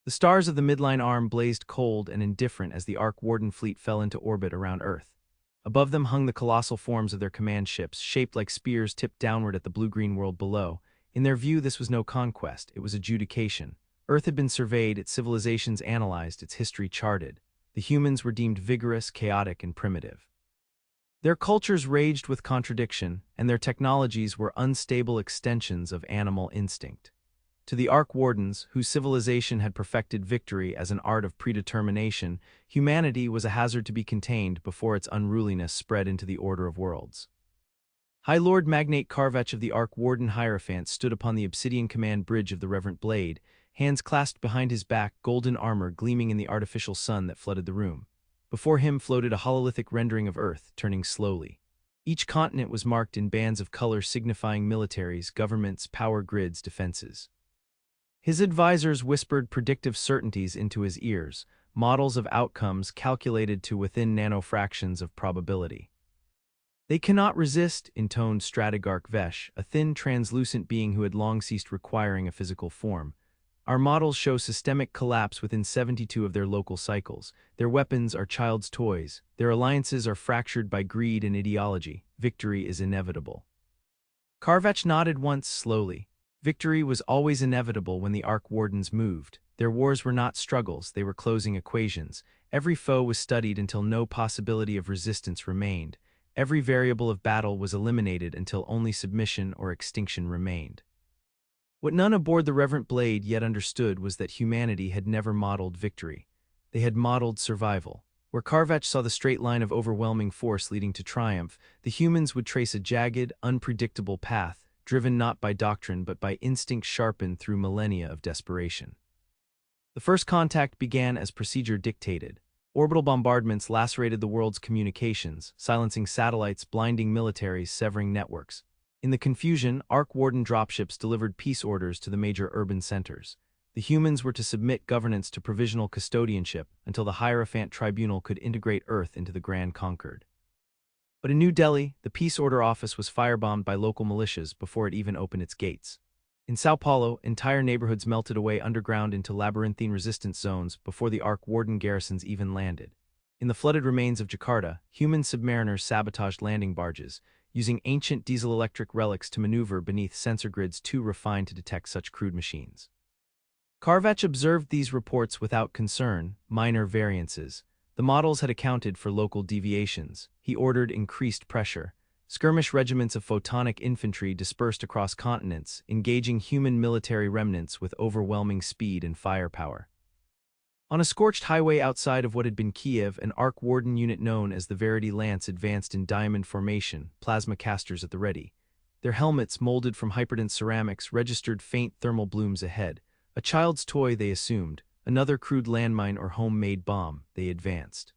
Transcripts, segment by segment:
The stars of the midline arm blazed cold and indifferent as the Ark Warden fleet fell into orbit around Earth. Above them hung the colossal forms of their command ships, shaped like spears tipped downward at the blue-green world below. In their view, this was no conquest, it was adjudication. Earth had been surveyed, its civilizations analyzed, its history charted. The humans were deemed vigorous, chaotic, and primitive. Their cultures raged with contradiction, and their technologies were unstable extensions of animal instinct. To the Ark Wardens, whose civilization had perfected victory as an art of predetermination, humanity was a hazard to be contained before its unruliness spread into the order of worlds. High Lord Magnate Carvach of the Ark Warden Hierophant stood upon the obsidian command bridge of the Reverent Blade, hands clasped behind his back, golden armor gleaming in the artificial sun that flooded the room. Before him floated a hololithic rendering of Earth, turning slowly. Each continent was marked in bands of color signifying militaries, governments, power grids, defenses. His advisors whispered predictive certainties into his ears, models of outcomes calculated to within nanofractions of probability. "They cannot resist," intoned Stratigarch Vesh, a thin, translucent being who had long ceased requiring a physical form. "Our models show systemic collapse within 72 of their local cycles. Their weapons are child's toys. Their alliances are fractured by greed and ideology. Victory is inevitable." Carvach nodded once slowly. Victory was always inevitable when the Ark Wardens moved. Their wars were not struggles, they were closing equations. Every foe was studied until no possibility of resistance remained. Every variable of battle was eliminated until only submission or extinction remained. What none aboard the Reverent Blade yet understood was that humanity had never modeled victory. They had modeled survival. Where Carvach saw the straight line of overwhelming force leading to triumph, the humans would trace a jagged, unpredictable path, driven not by doctrine but by instinct sharpened through millennia of desperation. The first contact began as procedure dictated. Orbital bombardments lacerated the world's communications, silencing satellites, blinding militaries, severing networks. In the confusion, Ark Warden dropships delivered peace orders to the major urban centers. The humans were to submit governance to provisional custodianship until the Hierophant Tribunal could integrate Earth into the Grand Conquered. But in New Delhi, the peace order office was firebombed by local militias before it even opened its gates. In Sao Paulo, entire neighborhoods melted away underground into labyrinthine resistance zones before the Ark Warden garrisons even landed. In the flooded remains of Jakarta, human submariners sabotaged landing barges, using ancient diesel-electric relics to maneuver beneath sensor grids too refined to detect such crude machines. Carvach observed these reports without concern, minor variances. The models had accounted for local deviations. He ordered increased pressure. Skirmish regiments of photonic infantry dispersed across continents, engaging human military remnants with overwhelming speed and firepower. On a scorched highway outside of what had been Kiev, an Ark Warden unit known as the Verity Lance advanced in diamond formation, plasma casters at the ready. Their helmets, molded from hyperdense ceramics, registered faint thermal blooms ahead. A child's toy, they assumed. Another crude landmine or homemade bomb, they advanced.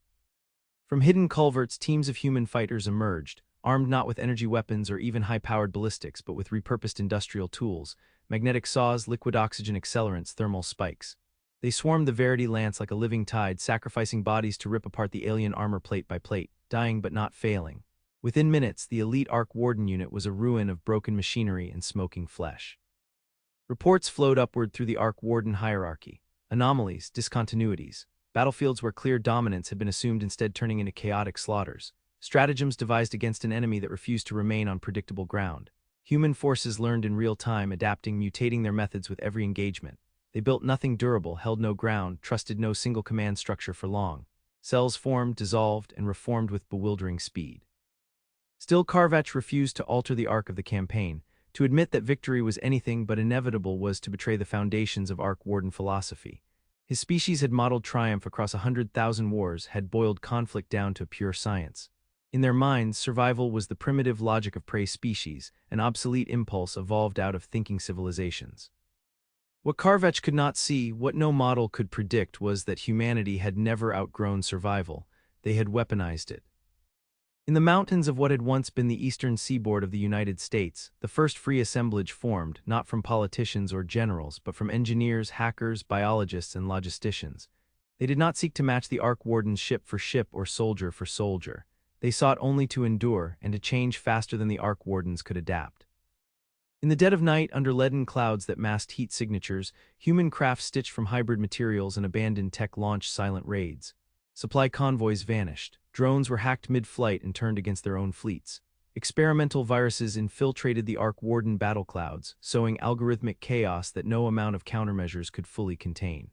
From hidden culverts, teams of human fighters emerged, armed not with energy weapons or even high-powered ballistics, but with repurposed industrial tools, magnetic saws, liquid oxygen accelerants, thermal spikes. They swarmed the Verity Lance like a living tide, sacrificing bodies to rip apart the alien armor plate by plate, dying but not failing. Within minutes, the elite Ark Warden unit was a ruin of broken machinery and smoking flesh. Reports flowed upward through the Ark Warden hierarchy. Anomalies, discontinuities, battlefields where clear dominance had been assumed instead turning into chaotic slaughters, stratagems devised against an enemy that refused to remain on predictable ground. Human forces learned in real time, adapting, mutating their methods with every engagement. They built nothing durable, held no ground, trusted no single command structure for long. Cells formed, dissolved, and reformed with bewildering speed. Still, Carvach refused to alter the arc of the campaign. To admit that victory was anything but inevitable was to betray the foundations of Ark Warden philosophy. His species had modeled triumph across 100,000 wars, had boiled conflict down to pure science. In their minds, survival was the primitive logic of prey species, an obsolete impulse evolved out of thinking civilizations. What Carvach could not see, what no model could predict, was that humanity had never outgrown survival. They had weaponized it. In the mountains of what had once been the eastern seaboard of the United States, the first free assemblage formed, not from politicians or generals, but from engineers, hackers, biologists, and logisticians. They did not seek to match the Ark Wardens ship for ship or soldier for soldier. They sought only to endure and to change faster than the Ark Wardens could adapt. In the dead of night, under leaden clouds that masked heat signatures, human craft stitched from hybrid materials and abandoned tech launched silent raids. Supply convoys vanished. Drones were hacked mid-flight and turned against their own fleets. Experimental viruses infiltrated the Ark Warden battle clouds, sowing algorithmic chaos that no amount of countermeasures could fully contain.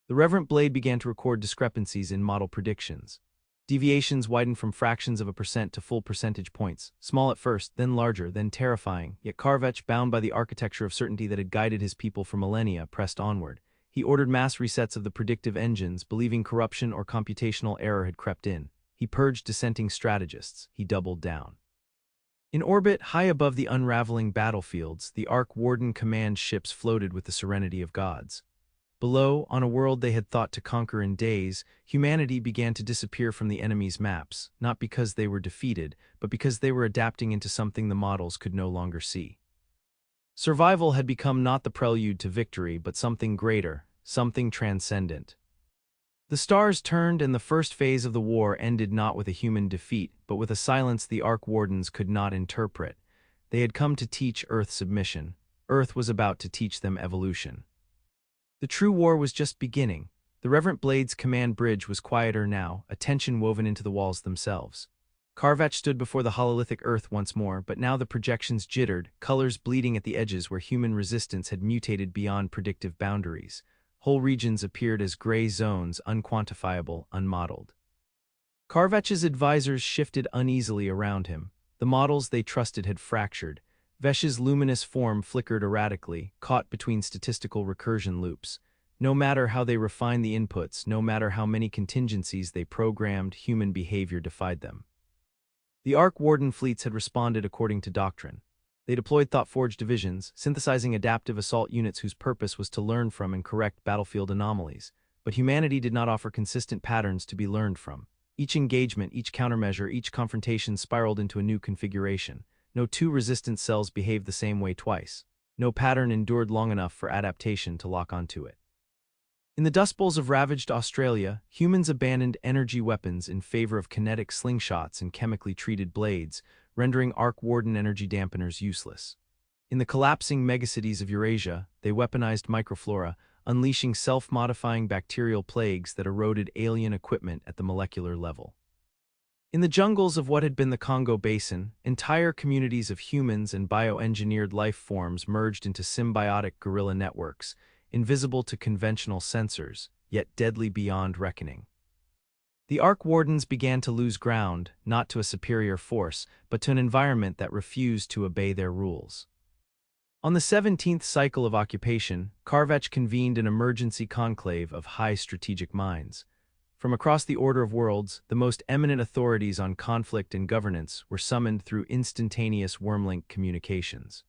The Reverend Blade began to record discrepancies in model predictions. Deviations widened from fractions of a percent to full percentage points, small at first, then larger, then terrifying, yet Karvech, bound by the architecture of certainty that had guided his people for millennia, pressed onward. He ordered mass resets of the predictive engines, believing corruption or computational error had crept in. He purged dissenting strategists. He doubled down. In orbit, high above the unraveling battlefields, the Ark Warden command ships floated with the serenity of gods. Below, on a world they had thought to conquer in days, humanity began to disappear from the enemy's maps, not because they were defeated, but because they were adapting into something the models could no longer see. Survival had become not the prelude to victory, but something greater, something transcendent. The stars turned, and the first phase of the war ended not with a human defeat, but with a silence the Ark Wardens could not interpret. They had come to teach Earth submission. Earth was about to teach them evolution. The true war was just beginning. The Reverend Blade's command bridge was quieter now, a tension woven into the walls themselves. Karvech stood before the hololithic Earth once more, but now the projections jittered, colors bleeding at the edges where human resistance had mutated beyond predictive boundaries. Whole regions appeared as gray zones, unquantifiable, unmodeled. Karvech's advisors shifted uneasily around him. The models they trusted had fractured. Vesh's luminous form flickered erratically, caught between statistical recursion loops. No matter how they refined the inputs, no matter how many contingencies they programmed, human behavior defied them. The Ark Warden fleets had responded according to doctrine. They deployed thought-forged divisions, synthesizing adaptive assault units whose purpose was to learn from and correct battlefield anomalies. But humanity did not offer consistent patterns to be learned from. Each engagement, each countermeasure, each confrontation spiraled into a new configuration. No two resistance cells behaved the same way twice. No pattern endured long enough for adaptation to lock onto it. In the dust bowls of ravaged Australia, humans abandoned energy weapons in favor of kinetic slingshots and chemically treated blades, rendering Ark Warden energy dampeners useless. In the collapsing megacities of Eurasia, they weaponized microflora, unleashing self-modifying bacterial plagues that eroded alien equipment at the molecular level. In the jungles of what had been the Congo Basin, entire communities of humans and bioengineered life forms merged into symbiotic guerrilla networks, invisible to conventional sensors, yet deadly beyond reckoning. The Ark Wardens began to lose ground, not to a superior force, but to an environment that refused to obey their rules. On the 17th cycle of occupation, Karvech convened an emergency conclave of high strategic minds. From across the Order of Worlds, the most eminent authorities on conflict and governance were summoned through instantaneous wormlink communications.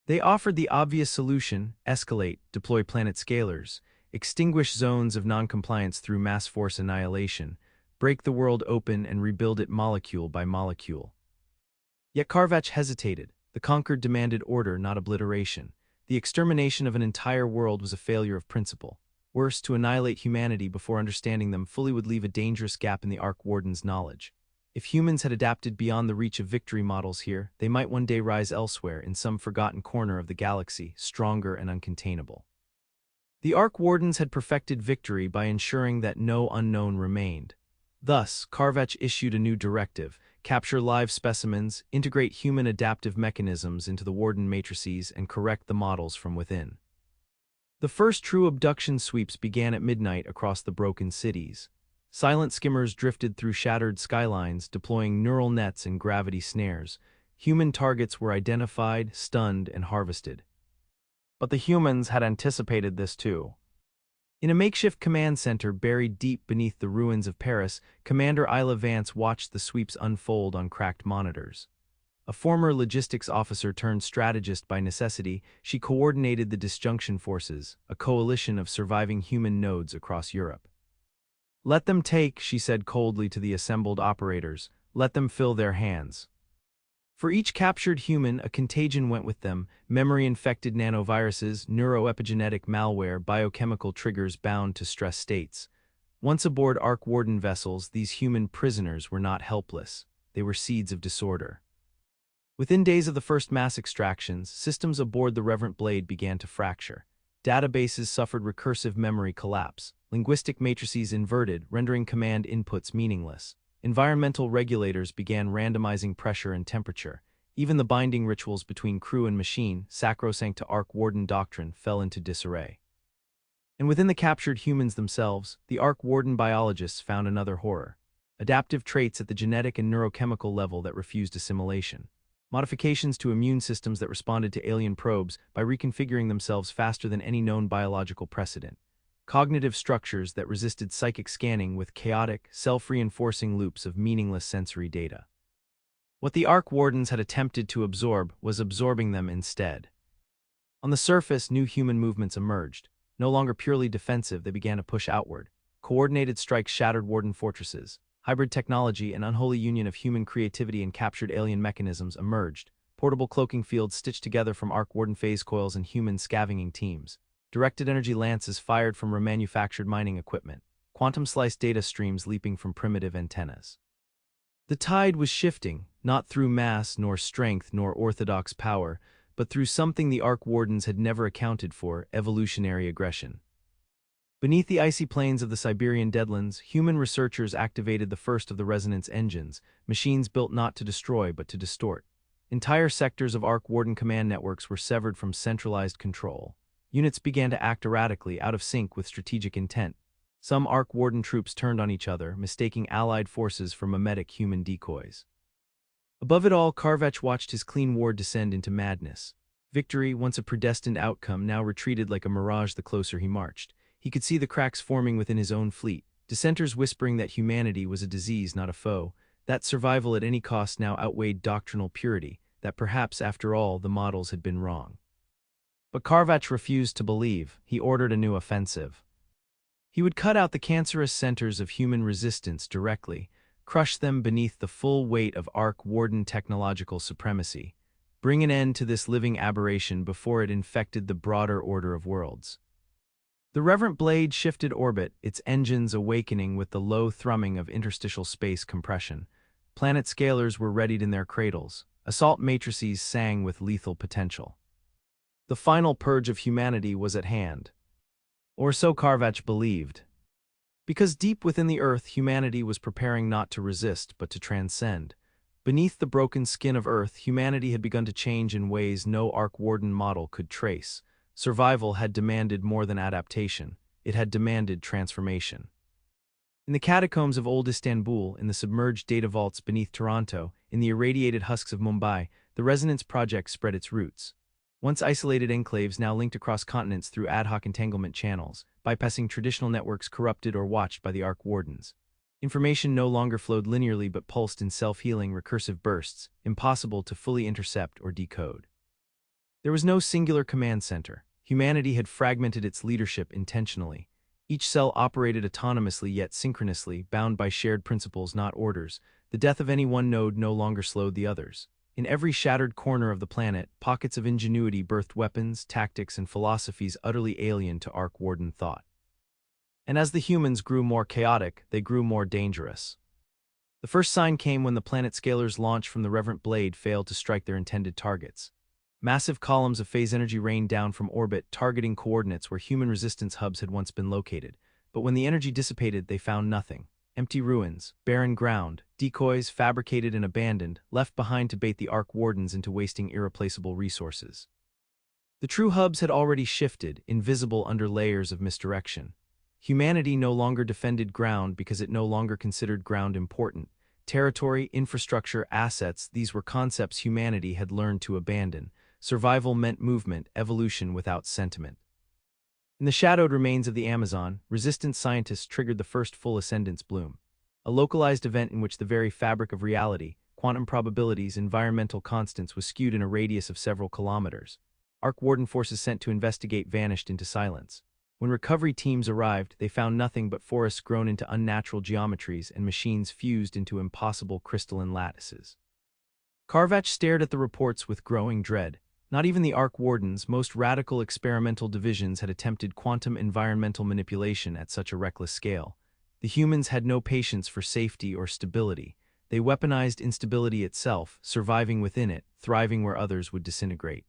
They offered the obvious solution: escalate, deploy planet scalers, extinguish zones of noncompliance through mass force annihilation, break the world open and rebuild it molecule by molecule. Yet Karvech hesitated. The conquered demanded order, not obliteration. The extermination of an entire world was a failure of principle. Worse, to annihilate humanity before understanding them fully would leave a dangerous gap in the Ark Warden's knowledge. If humans had adapted beyond the reach of victory models here, they might one day rise elsewhere in some forgotten corner of the galaxy, stronger and uncontainable. The Ark Wardens had perfected victory by ensuring that no unknown remained. Thus, Karvech issued a new directive: capture live specimens, integrate human adaptive mechanisms into the Warden matrices, and correct the models from within. The first true abduction sweeps began at midnight across the broken cities. Silent skimmers drifted through shattered skylines, deploying neural nets and gravity snares. Human targets were identified, stunned, and harvested. But the humans had anticipated this too. In a makeshift command center buried deep beneath the ruins of Paris, Commander Isla Vance watched the sweeps unfold on cracked monitors. A former logistics officer turned strategist by necessity, she coordinated the disjunction forces, a coalition of surviving human nodes across Europe. "Let them take," she said coldly to the assembled operators. "Let them fill their hands." For each captured human, a contagion went with them: memory-infected nanoviruses, neuroepigenetic malware, biochemical triggers bound to stress states. Once aboard Ark Warden vessels, these human prisoners were not helpless. They were seeds of disorder. Within days of the first mass extractions, systems aboard the Reverent Blade began to fracture. Databases suffered recursive memory collapse. Linguistic matrices inverted, rendering command inputs meaningless. Environmental regulators began randomizing pressure and temperature. Even the binding rituals between crew and machine, sacrosanct to Ark Warden doctrine, fell into disarray. And within the captured humans themselves, the Ark Warden biologists found another horror. Adaptive traits at the genetic and neurochemical level that refused assimilation. Modifications to immune systems that responded to alien probes by reconfiguring themselves faster than any known biological precedent. Cognitive structures that resisted psychic scanning with chaotic, self-reinforcing loops of meaningless sensory data. What the Ark Wardens had attempted to absorb was absorbing them instead. On the surface, new human movements emerged. No longer purely defensive, they began to push outward. Coordinated strikes shattered Warden fortresses. Hybrid technology, an unholy union of human creativity and captured alien mechanisms, emerged. Portable cloaking fields stitched together from Ark Warden phase coils and human scavenging teams. Directed energy lances fired from remanufactured mining equipment. Quantum-sliced data streams leaping from primitive antennas. The tide was shifting, not through mass, nor strength, nor orthodox power, but through something the Ark Wardens had never accounted for: evolutionary aggression. Beneath the icy plains of the Siberian deadlands, human researchers activated the first of the resonance engines, machines built not to destroy but to distort. Entire sectors of Ark Warden command networks were severed from centralized control. Units began to act erratically, out of sync with strategic intent. Some Ark Warden troops turned on each other, mistaking allied forces for mimetic human decoys. Above it all, Karvech watched his clean ward descend into madness. Victory, once a predestined outcome, now retreated like a mirage the closer he marched. He could see the cracks forming within his own fleet, dissenters whispering that humanity was a disease, not a foe, that survival at any cost now outweighed doctrinal purity, that perhaps, after all, the models had been wrong. But Karvech refused to believe. He ordered a new offensive. He would cut out the cancerous centers of human resistance directly, crush them beneath the full weight of Ark Warden technological supremacy, bring an end to this living aberration before it infected the broader order of worlds. The Reverent Blade shifted orbit, its engines awakening with the low thrumming of interstitial space compression. Planet scalers were readied in their cradles. Assault matrices sang with lethal potential. The final purge of humanity was at hand. Or so Karvech believed. Because deep within the Earth, humanity was preparing not to resist, but to transcend. Beneath the broken skin of Earth, humanity had begun to change in ways no Ark Warden model could trace. Survival had demanded more than adaptation. It had demanded transformation. In the catacombs of old Istanbul, in the submerged data vaults beneath Toronto, in the irradiated husks of Mumbai, the Resonance Project spread its roots. Once isolated enclaves now linked across continents through ad hoc entanglement channels, bypassing traditional networks corrupted or watched by the Ark Wardens. Information no longer flowed linearly but pulsed in self-healing recursive bursts, impossible to fully intercept or decode. There was no singular command center. Humanity had fragmented its leadership intentionally. Each cell operated autonomously yet synchronously, bound by shared principles, not orders. The death of any one node no longer slowed the others. In every shattered corner of the planet, pockets of ingenuity birthed weapons, tactics, and philosophies utterly alien to Ark Warden thought. And as the humans grew more chaotic, they grew more dangerous. The first sign came when the planet scalers launched from the Reverent Blade failed to strike their intended targets. Massive columns of phase energy rained down from orbit, targeting coordinates where human resistance hubs had once been located. But when the energy dissipated, they found nothing. Empty ruins, barren ground, decoys fabricated and abandoned, left behind to bait the Ark Wardens into wasting irreplaceable resources. The true hubs had already shifted, invisible under layers of misdirection. Humanity no longer defended ground because it no longer considered ground important. Territory, infrastructure, assets, these were concepts humanity had learned to abandon. Survival meant movement, evolution without sentiment. In the shadowed remains of the Amazon, resistance scientists triggered the first full ascendance bloom. A localized event in which the very fabric of reality, quantum probabilities, environmental constants was skewed in a radius of several kilometers. Ark Warden forces sent to investigate vanished into silence. When recovery teams arrived, they found nothing but forests grown into unnatural geometries and machines fused into impossible crystalline lattices. Karvech stared at the reports with growing dread. Not even the Ark Wardens' most radical experimental divisions had attempted quantum environmental manipulation at such a reckless scale. The humans had no patience for safety or stability. They weaponized instability itself, surviving within it, thriving where others would disintegrate.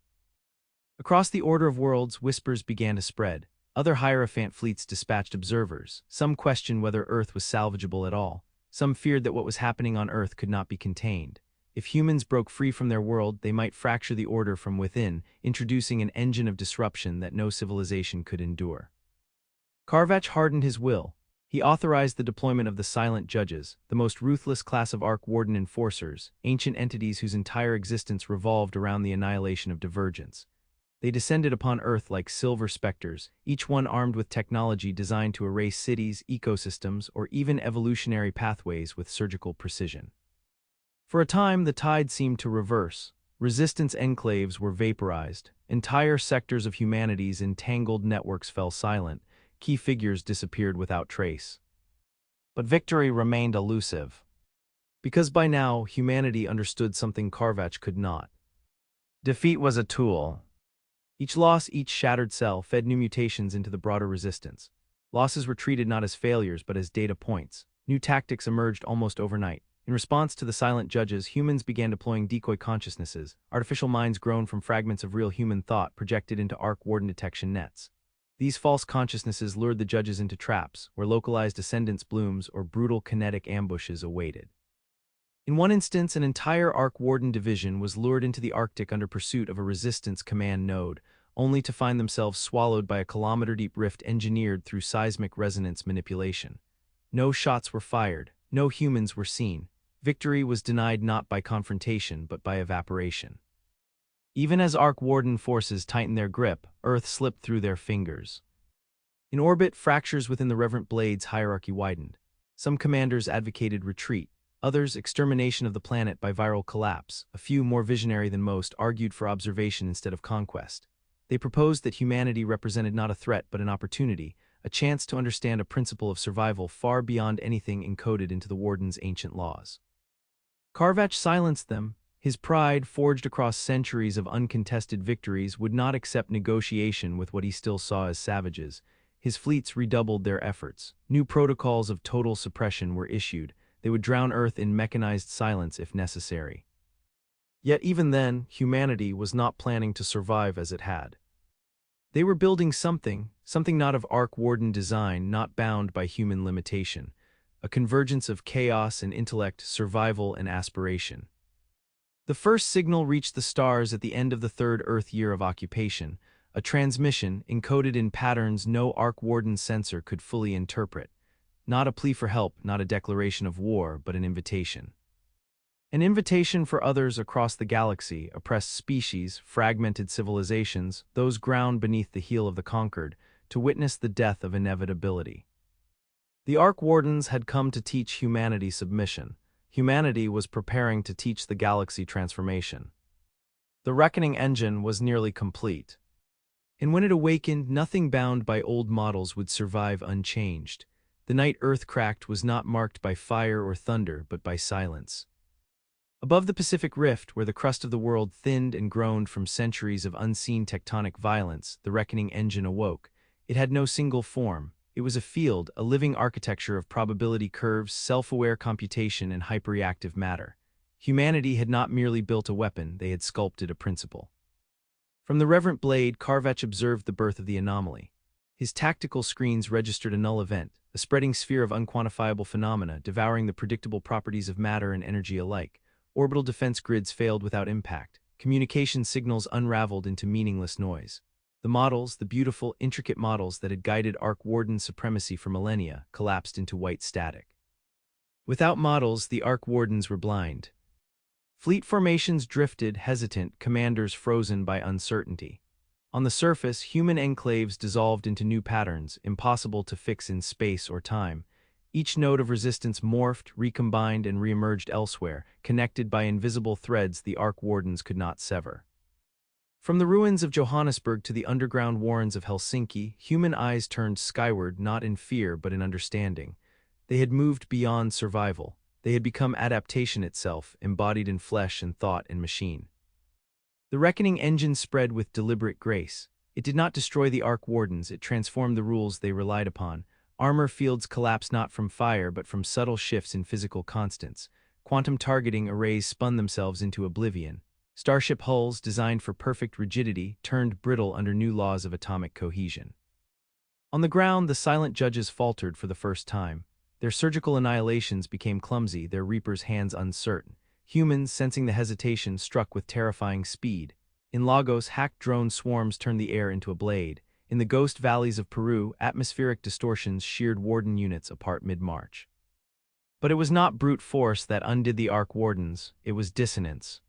Across the Order of Worlds, whispers began to spread. Other Hierophant fleets dispatched observers. Some questioned whether Earth was salvageable at all. Some feared that what was happening on Earth could not be contained. If humans broke free from their world, they might fracture the order from within, introducing an engine of disruption that no civilization could endure. Carvach hardened his will. He authorized the deployment of the Silent Judges, the most ruthless class of Ark Warden enforcers, ancient entities whose entire existence revolved around the annihilation of divergence. They descended upon Earth like silver specters, each one armed with technology designed to erase cities, ecosystems, or even evolutionary pathways with surgical precision. For a time, the tide seemed to reverse. Resistance enclaves were vaporized. Entire sectors of humanity's entangled networks fell silent. Key figures disappeared without trace. But victory remained elusive. Because by now, humanity understood something Carvach could not. Defeat was a tool. Each loss, each shattered cell, fed new mutations into the broader resistance. Losses were treated not as failures but as data points. New tactics emerged almost overnight. In response to the Silent Judges, humans began deploying decoy consciousnesses, artificial minds grown from fragments of real human thought projected into Ark Warden detection nets. These false consciousnesses lured the judges into traps, where localized ascendance blooms or brutal kinetic ambushes awaited. In one instance, an entire Ark Warden division was lured into the Arctic under pursuit of a resistance command node, only to find themselves swallowed by a kilometer-deep rift engineered through seismic resonance manipulation. No shots were fired, no humans were seen. Victory was denied not by confrontation but by evaporation. Even as Ark Warden forces tightened their grip, Earth slipped through their fingers. In orbit, fractures within the Reverent Blade's hierarchy widened. Some commanders advocated retreat, others extermination of the planet by viral collapse. A few, more visionary than most, argued for observation instead of conquest. They proposed that humanity represented not a threat but an opportunity, a chance to understand a principle of survival far beyond anything encoded into the Warden's ancient laws. Carvach silenced them. His pride, forged across centuries of uncontested victories, would not accept negotiation with what he still saw as savages. His fleets redoubled their efforts. New protocols of total suppression were issued. They would drown Earth in mechanized silence if necessary. Yet even then, humanity was not planning to survive as it had. They were building something not of Ark Warden design, not bound by human limitation. A convergence of chaos and intellect, survival and aspiration. The first signal reached the stars at the end of the third Earth year of occupation, a transmission encoded in patterns no Ark Warden sensor could fully interpret. Not a plea for help, not a declaration of war, but an invitation. An invitation for others across the galaxy, oppressed species, fragmented civilizations, those ground beneath the heel of the conquered, to witness the death of inevitability. The Ark Wardens had come to teach humanity submission. Humanity was preparing to teach the galaxy transformation. The reckoning engine was nearly complete. And when it awakened, nothing bound by old models would survive unchanged. The night Earth cracked was not marked by fire or thunder, but by silence. Above the Pacific Rift, where the crust of the world thinned and groaned from centuries of unseen tectonic violence, the reckoning engine awoke. It had no single form. It was a field, a living architecture of probability curves, self-aware computation, and hyperreactive matter. Humanity had not merely built a weapon, they had sculpted a principle. From the Reverent Blade, Carvach observed the birth of the anomaly. His tactical screens registered a null event, a spreading sphere of unquantifiable phenomena devouring the predictable properties of matter and energy alike. Orbital defense grids failed without impact. Communication signals unraveled into meaningless noise. The models, the beautiful, intricate models that had guided Ark Warden supremacy for millennia, collapsed into white static. Without models, the Ark Wardens were blind. Fleet formations drifted, hesitant, commanders frozen by uncertainty. On the surface, human enclaves dissolved into new patterns, impossible to fix in space or time. Each node of resistance morphed, recombined, and reemerged elsewhere, connected by invisible threads the Ark Wardens could not sever. From the ruins of Johannesburg to the underground warrens of Helsinki, human eyes turned skyward not in fear but in understanding. They had moved beyond survival. They had become adaptation itself, embodied in flesh and thought and machine. The reckoning engine spread with deliberate grace. It did not destroy the Ark Wardens, it transformed the rules they relied upon. Armor fields collapsed not from fire but from subtle shifts in physical constants. quantum targeting arrays spun themselves into oblivion. Starship hulls designed for perfect rigidity turned brittle under new laws of atomic cohesion. On the ground, the silent judges faltered for the first time. Their surgical annihilations became clumsy, their reapers' hands uncertain. Humans, sensing the hesitation, struck with terrifying speed. In Lagos, hacked drone swarms turned the air into a blade. In the ghost valleys of Peru, atmospheric distortions sheared warden units apart mid-march. But it was not brute force that undid the Ark Wardens, it was dissonance.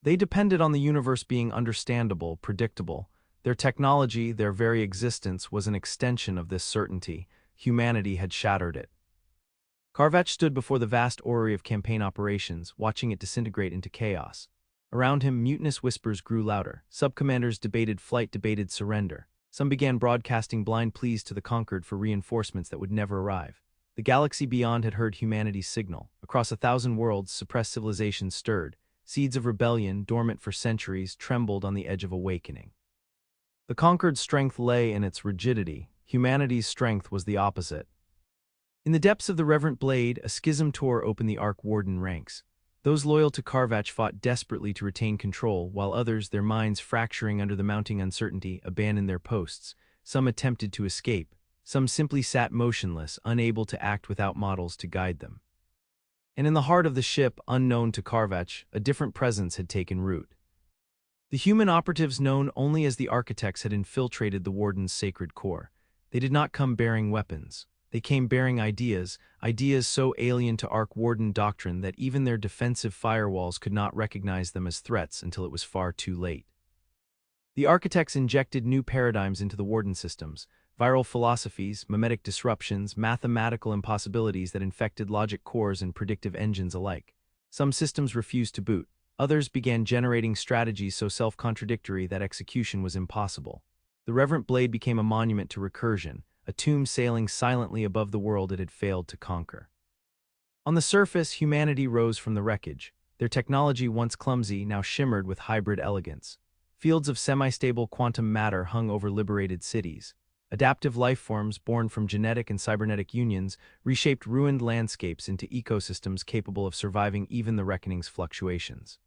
They depended on the universe being understandable, predictable. Their technology, their very existence, was an extension of this certainty. Humanity had shattered it. Carvatch stood before the vast orrery of campaign operations, watching it disintegrate into chaos. Around him, mutinous whispers grew louder. Subcommanders debated flight, debated surrender. Some began broadcasting blind pleas to the conquered for reinforcements that would never arrive. The galaxy beyond had heard humanity's signal. Across 1,000 worlds, suppressed civilizations stirred. Seeds of rebellion, dormant for centuries, trembled on the edge of awakening. The conquered's strength lay in its rigidity. Humanity's strength was the opposite. In the depths of the reverent blade, a schism tore open the Ark Warden ranks. Those loyal to Carvatch fought desperately to retain control, while others, their minds fracturing under the mounting uncertainty, abandoned their posts. Some attempted to escape. Some simply sat motionless, unable to act without models to guide them. And in the heart of the ship, unknown to Carvatch, a different presence had taken root. The human operatives known only as the architects had infiltrated the Warden's sacred core. They did not come bearing weapons. They came bearing ideas, ideas so alien to Ark Warden doctrine that even their defensive firewalls could not recognize them as threats until it was far too late. The architects injected new paradigms into the Warden systems, viral philosophies, mimetic disruptions, mathematical impossibilities that infected logic cores and predictive engines alike. Some systems refused to boot. Others began generating strategies so self-contradictory that execution was impossible. The reverent blade became a monument to recursion, a tomb sailing silently above the world it had failed to conquer. On the surface, humanity rose from the wreckage. Their technology, once clumsy, now shimmered with hybrid elegance. Fields of semi-stable quantum matter hung over liberated cities. Adaptive life forms born from genetic and cybernetic unions reshaped ruined landscapes into ecosystems capable of surviving even the reckoning's fluctuations.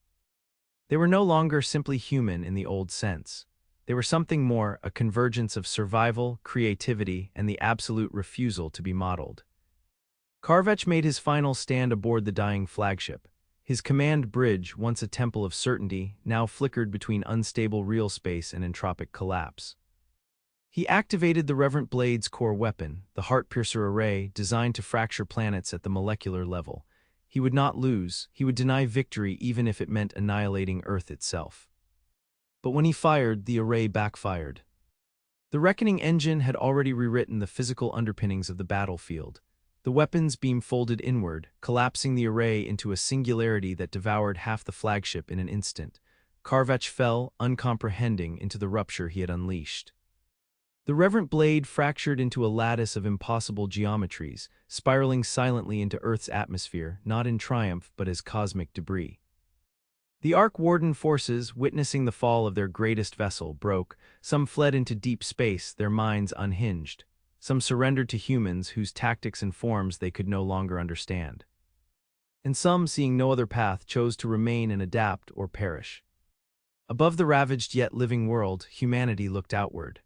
They were no longer simply human in the old sense. They were something more, a convergence of survival, creativity, and the absolute refusal to be modeled. Carvatch made his final stand aboard the dying flagship. His command bridge, once a temple of certainty, now flickered between unstable real space and entropic collapse. He activated the reverent blade's core weapon, the heart-piercer array, designed to fracture planets at the molecular level. He would not lose. He would deny victory even if it meant annihilating Earth itself. But when he fired, the array backfired. The reckoning engine had already rewritten the physical underpinnings of the battlefield. The weapons beam folded inward, collapsing the array into a singularity that devoured half the flagship in an instant. Carvatch fell, uncomprehending, into the rupture he had unleashed. The reverent blade fractured into a lattice of impossible geometries, spiraling silently into Earth's atmosphere, not in triumph but as cosmic debris. The Ark Warden forces, witnessing the fall of their greatest vessel, broke. Some fled into deep space, their minds unhinged. Some surrendered to humans whose tactics and forms they could no longer understand. And some, seeing no other path, chose to remain and adapt or perish. Above the ravaged yet living world, humanity looked outward.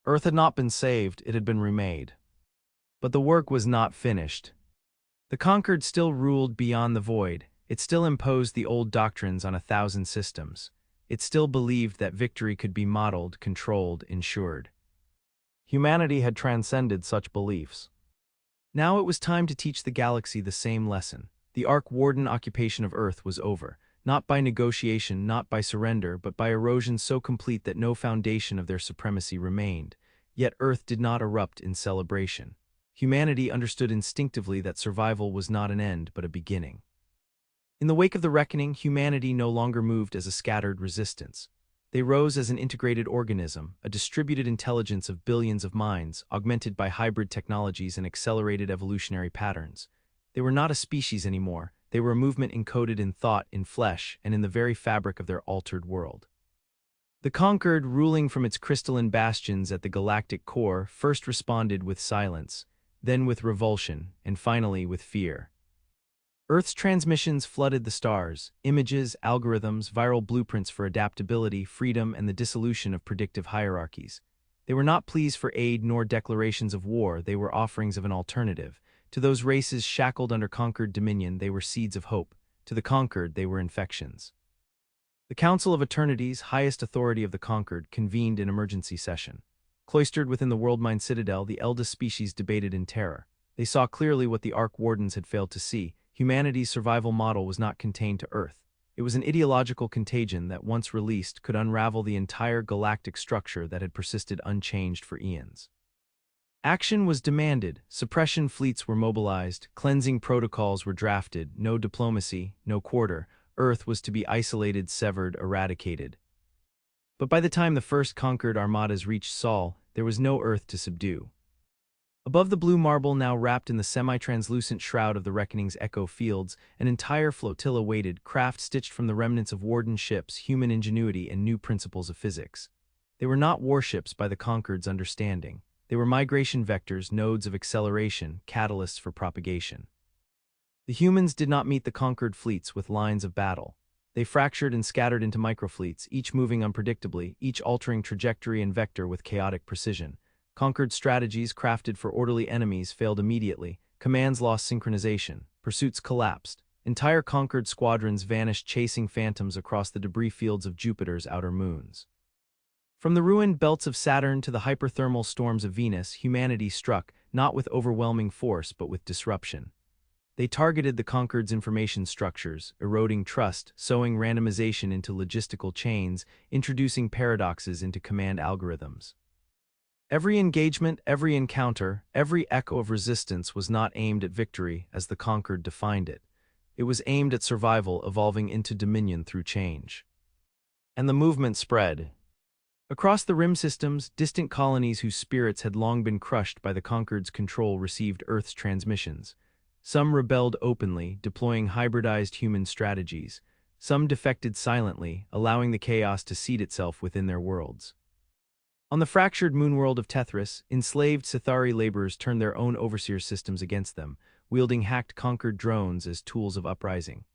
Earth had not been saved, it had been remade. But the work was not finished. The conquered still ruled beyond the void. It still imposed the old doctrines on 1,000 systems. It still believed that victory could be modeled, controlled, ensured. Humanity had transcended such beliefs. Now it was time to teach the galaxy the same lesson. The Ark Warden occupation of Earth was over, not by negotiation, not by surrender, but by erosion so complete that no foundation of their supremacy remained. Yet Earth did not erupt in celebration. Humanity understood instinctively that survival was not an end, but a beginning. In the wake of the reckoning, humanity no longer moved as a scattered resistance. They rose as an integrated organism, a distributed intelligence of billions of minds, augmented by hybrid technologies and accelerated evolutionary patterns. They were not a species anymore. They were a movement encoded in thought, in flesh, and in the very fabric of their altered world. The conquered, ruling from its crystalline bastions at the galactic core, first responded with silence, then with revulsion, and finally with fear. Earth's transmissions flooded the stars, images, algorithms, viral blueprints for adaptability, freedom, and the dissolution of predictive hierarchies. They were not pleas for aid nor declarations of war, they were offerings of an alternative. To those races shackled under conquered dominion, they were seeds of hope. To the conquered, they were infections. The Council of Eternities, highest authority of the conquered, convened in emergency session. Cloistered within the Worldmind Citadel, the eldest species debated in terror. They saw clearly what the Ark Wardens had failed to see. Humanity's survival model was not contained to Earth. It was an ideological contagion that, once released, could unravel the entire galactic structure that had persisted unchanged for eons. Action was demanded, suppression fleets were mobilized, cleansing protocols were drafted, no diplomacy, no quarter. Earth was to be isolated, severed, eradicated. But by the time the first conquered armadas reached Sol, there was no Earth to subdue. Above the blue marble now wrapped in the semi-translucent shroud of the Reckoning's echo fields, an entire flotilla waited, craft stitched from the remnants of warden ships, human ingenuity, and new principles of physics. They were not warships by the conquered's understanding. They were migration vectors, nodes of acceleration, catalysts for propagation. The humans did not meet the conquered fleets with lines of battle. They fractured and scattered into microfleets, each moving unpredictably, each altering trajectory and vector with chaotic precision. Conquered strategies crafted for orderly enemies failed immediately, commands lost synchronization, pursuits collapsed. Entire conquered squadrons vanished chasing phantoms across the debris fields of Jupiter's outer moons. From the ruined belts of Saturn to the hyperthermal storms of Venus, humanity struck, not with overwhelming force but with disruption. They targeted the conquered's information structures, eroding trust, sowing randomization into logistical chains, introducing paradoxes into command algorithms. Every engagement, every encounter, every echo of resistance was not aimed at victory as the conquered defined it. It was aimed at survival, evolving into dominion through change. And the movement spread. Across the rim systems, distant colonies whose spirits had long been crushed by the conquered's control received Earth's transmissions. Some rebelled openly, deploying hybridized human strategies. Some defected silently, allowing the chaos to seed itself within their worlds. On the fractured moonworld of Tethris, enslaved Sithari laborers turned their own overseer systems against them, wielding hacked conquered drones as tools of uprising.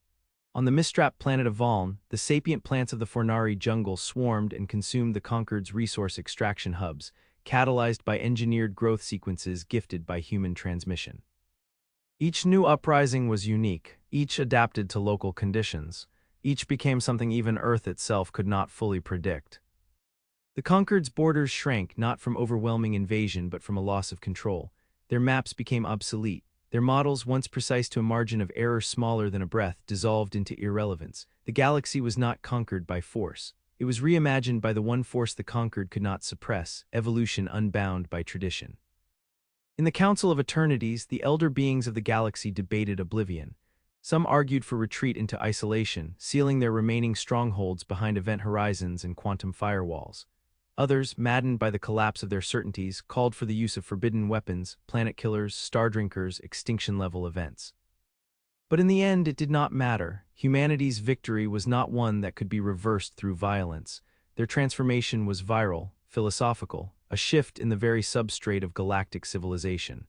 On the mistrapped planet of Valn, the sapient plants of the Fornari jungle swarmed and consumed the conquered's resource extraction hubs, catalyzed by engineered growth sequences gifted by human transmission. Each new uprising was unique, each adapted to local conditions, each became something even Earth itself could not fully predict. The conquered's borders shrank not from overwhelming invasion but from a loss of control. Their maps became obsolete. Their models, once precise to a margin of error smaller than a breath, dissolved into irrelevance. The galaxy was not conquered by force. It was reimagined by the one force the conquered could not suppress, evolution unbound by tradition. In the Council of Eternities, the elder beings of the galaxy debated oblivion. Some argued for retreat into isolation, sealing their remaining strongholds behind event horizons and quantum firewalls. Others, maddened by the collapse of their certainties, called for the use of forbidden weapons, planet killers, star drinkers, extinction-level events. But in the end, it did not matter. Humanity's victory was not one that could be reversed through violence. Their transformation was viral, philosophical, a shift in the very substrate of galactic civilization.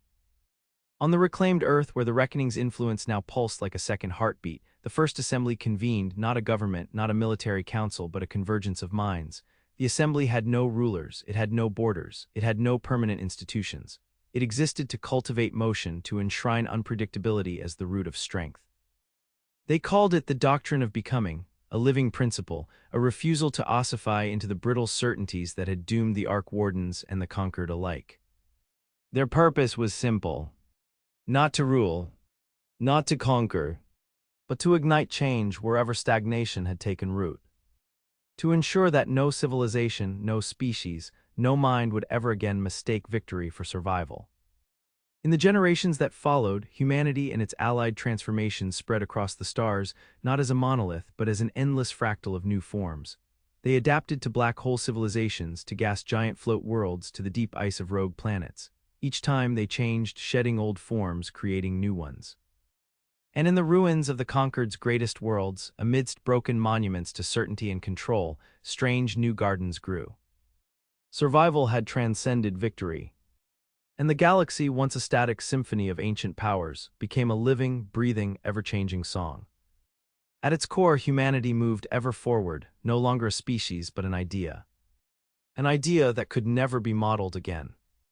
On the reclaimed Earth, where the Reckoning's influence now pulsed like a second heartbeat, the First Assembly convened, not a government, not a military council, but a convergence of minds. The Assembly had no rulers, it had no borders, it had no permanent institutions. It existed to cultivate motion, to enshrine unpredictability as the root of strength. They called it the doctrine of becoming, a living principle, a refusal to ossify into the brittle certainties that had doomed the Ark Wardens and the conquered alike. Their purpose was simple: not to rule, not to conquer, but to ignite change wherever stagnation had taken root. To ensure that no civilization, no species, no mind would ever again mistake victory for survival. In the generations that followed, humanity and its allied transformations spread across the stars, not as a monolith, but as an endless fractal of new forms. They adapted to black hole civilizations, to gas giant float worlds, to the deep ice of rogue planets. Each time they changed, shedding old forms, creating new ones. And in the ruins of the conquered's greatest worlds, amidst broken monuments to certainty and control, strange new gardens grew. Survival had transcended victory. And the galaxy, once a static symphony of ancient powers, became a living, breathing, ever-changing song. At its core, humanity moved ever forward, no longer a species but an idea. An idea that could never be modeled again.